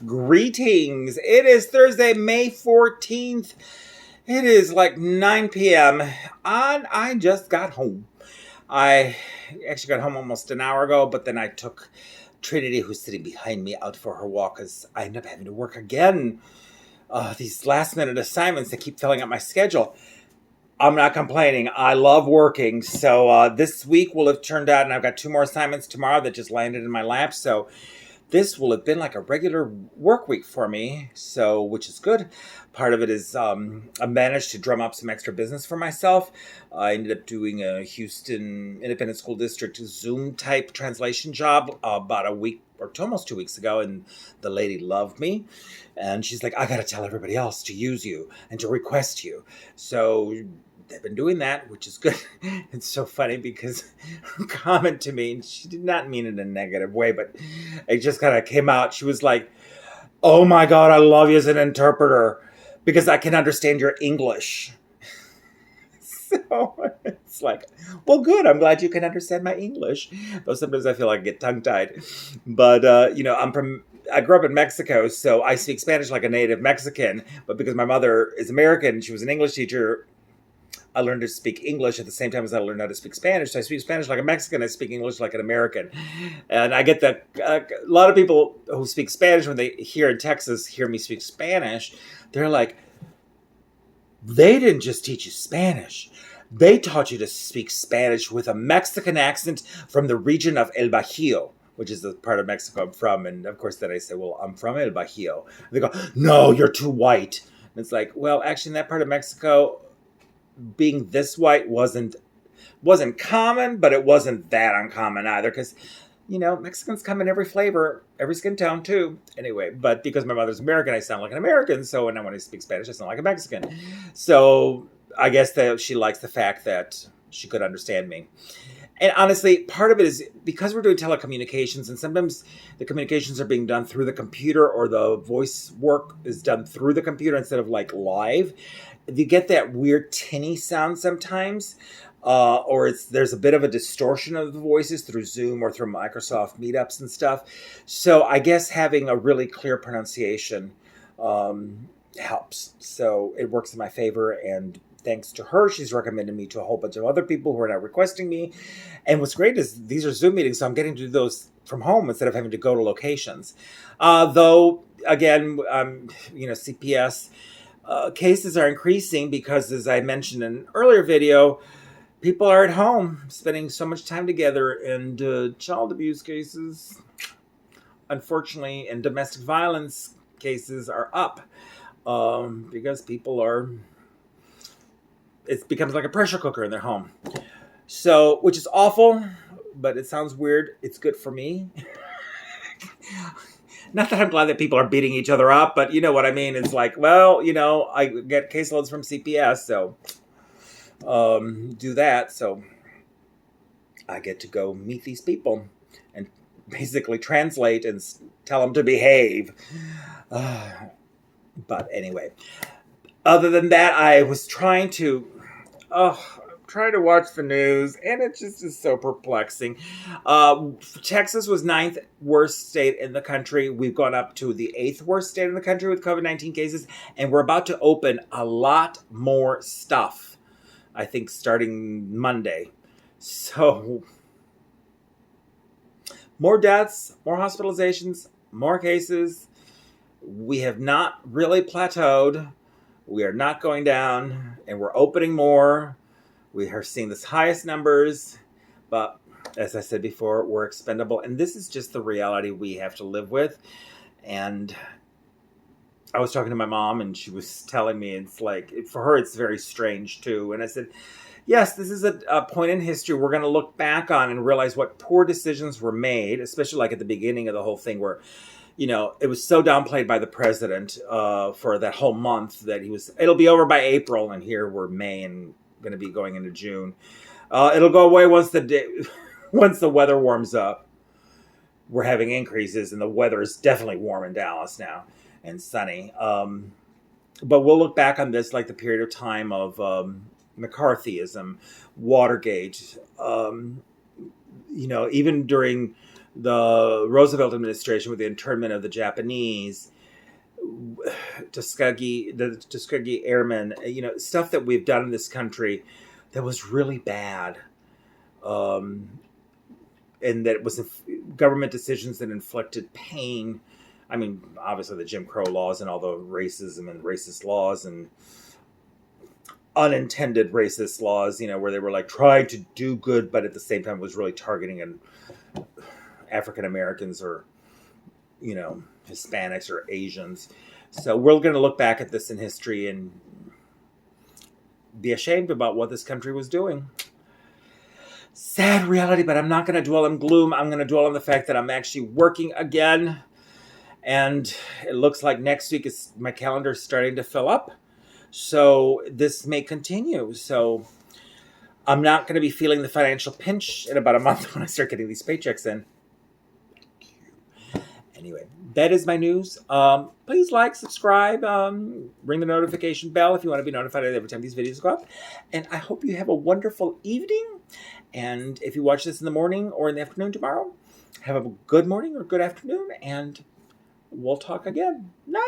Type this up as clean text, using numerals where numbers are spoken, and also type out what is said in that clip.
Greetings. It is Thursday, May 14th. It is like 9 p.m. and I just got home. I actually got home almost an hour ago, but then I took Trinity, who's sitting behind me, out for her walk because I ended up having to work again. These last minute assignments that keep filling up my schedule. I'm not complaining. I love working. So this week will have turned out, and I've got 2 more assignments tomorrow that just landed in my lap. So this will have been like a regular work week for me, so which is good. Part of it is I managed to drum up some extra business for myself. I ended up doing a Houston Independent School District Zoom type translation job about a week or almost 2 weeks ago, and the lady loved me. And she's like, I got to tell everybody else to use you and to request you. So they've been doing that, which is good. It's so funny because her comment to me, and she did not mean it in a negative way, but it just kind of came out. She was like, oh my God, I love you as an interpreter because I can understand your English. So it's like, well, good. I'm glad you can understand my English. Though sometimes I feel like I get tongue-tied. But, I grew up in Mexico, so I speak Spanish like a native Mexican. But because my mother is American, she was an English teacher, I learned to speak English at the same time as I learned how to speak Spanish. So I speak Spanish like a Mexican. I speak English like an American. And I get that a lot of people who speak Spanish, when they here in Texas hear me speak Spanish, they're like, they didn't just teach you Spanish. They taught you to speak Spanish with a Mexican accent from the region of El Bajío, which is the part of Mexico I'm from. And of course, then I say, well, I'm from El Bajío. And they go, no, you're too white. And it's like, well, actually, in that part of Mexico, being this white wasn't common, but it wasn't that uncommon either, because Mexicans come in every flavor, every skin tone too. Anyway, but because my mother's American, I sound like an American. So when I speak Spanish, I sound like a Mexican. So I guess that she likes the fact that she could understand me. And honestly, part of it is because we're doing telecommunications, and sometimes the communications are being done through the computer, or the voice work is done through the computer instead of like live. You get that weird tinny sound sometimes, or there's a bit of a distortion of the voices through Zoom or through Microsoft meetups and stuff. So I guess having a really clear pronunciation helps. So it works in my favor, and thanks to her, she's recommended me to a whole bunch of other people who are now requesting me. And what's great is these are Zoom meetings, so I'm getting to do those from home instead of having to go to locations. Though, again, CPS cases are increasing because, as I mentioned in an earlier video, people are at home spending so much time together, and child abuse cases, unfortunately, and domestic violence cases are up because people are... It becomes like a pressure cooker in their home. So, which is awful, but it sounds weird. It's good for me. Not that I'm glad that people are beating each other up, but you know what I mean. It's like, well, I get caseloads from CPS, so do that. So I get to go meet these people and basically translate and tell them to behave. But anyway, other than that, I was trying to watch the news, and it just is so perplexing. Texas was 9th worst state in the country. We've gone up to the 8th worst state in the country with COVID-19 cases, and we're about to open a lot more stuff, I think, starting Monday. So, more deaths, more hospitalizations, more cases. We have not really plateaued. We are not going down, and we're opening more. We are seeing the highest numbers, but as I said before, we're expendable. And this is just the reality we have to live with. And I was talking to my mom, and she was telling me, it's like, for her, it's very strange too. And I said, yes, this is a point in history we're going to look back on and realize what poor decisions were made, especially like at the beginning of the whole thing where, it was so downplayed by the president for that whole month that it'll be over by April, and here we're May and going to be going into June. It'll go away once the weather warms up. We're having increases, and the weather is definitely warm in Dallas now and sunny. But we'll look back on this like the period of time of McCarthyism, Watergate, even during the Roosevelt administration with the internment of the Japanese, the Tuskegee Airmen, stuff that we've done in this country that was really bad. Um, and that it was government decisions that inflicted pain. I mean, obviously the Jim Crow laws and all the racism and racist laws and unintended racist laws, where they were like trying to do good, but at the same time was really targeting African Americans or, Hispanics or Asians. So we're going to look back at this in history and be ashamed about what this country was doing. Sad reality, but I'm not going to dwell on gloom. I'm going to dwell on the fact that I'm actually working again. And it looks like next week my calendar is starting to fill up. So this may continue. So I'm not going to be feeling the financial pinch in about a month when I start getting these paychecks in. Anyway, that is my news. Please like, subscribe, ring the notification bell if you want to be notified every time these videos go up. And I hope you have a wonderful evening. And if you watch this in the morning or in the afternoon tomorrow, have a good morning or good afternoon, and we'll talk again. No!